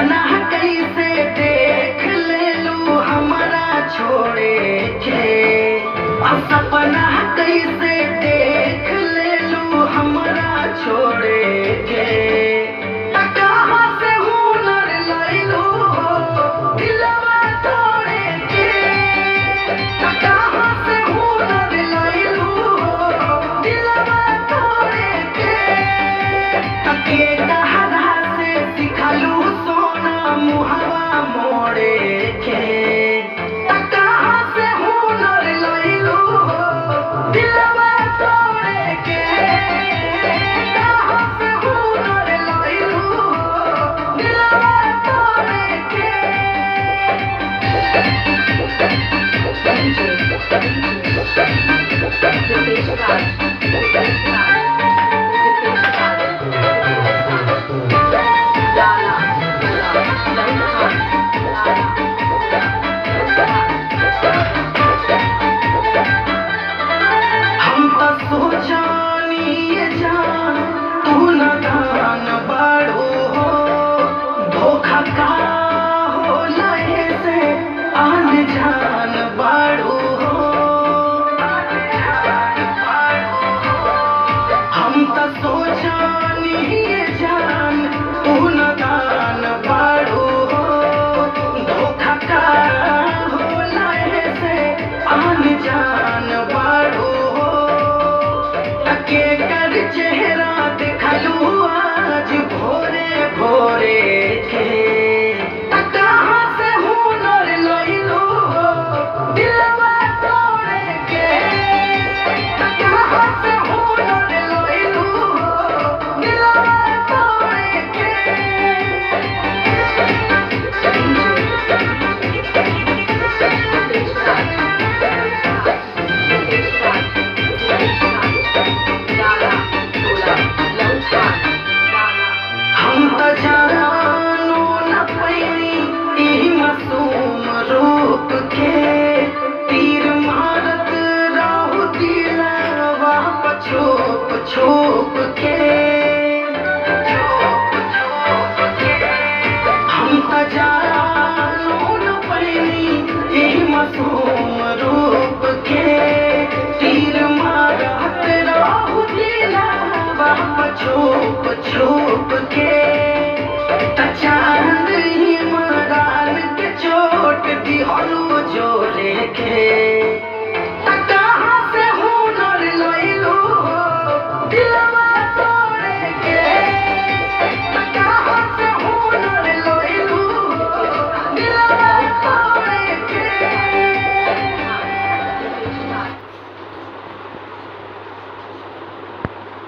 सपना कैसे देख ले लू हमारा छोड़े के। सपना कैसे देख ले लू हमारा छोड़े के। कहाँ से हुनर लैलू दिलवा तोड़े के। कहाँ से हुनर लैलू दिलवा तोड़े के। कहरा से सिखलू सोना मुहवा मोड़े के। कहाँ से हुनर लैलू दिलवा तोड़े के। कहाँ से हुनर लैलू दिलवा तोड़े के। हम तो सोचानी ये जान तू न दान बाड़ू हो। धोखा का हो लहे से आन जान बाड़ू हो। हम तो सोचानी ये जान तू न दान बाड़ू हो। धोखा का हो लहे से आन जान बाड़ू हो। के कर चेहरा दिखलू आज भोरे भोरे के। कहाँ से हुनर लैलू दिलवा तोड़े के। कहाँ से हुनर लैलू दिलवा तोड़े के। हम तो जानो न पैनी ई मासूम रूप के। तीर मारत रहू दिलवा छुप छुप के। हम तो जानो न पैनी ई मासूम रूप के। तीर मारत रहू दिलवा छुप छुप के।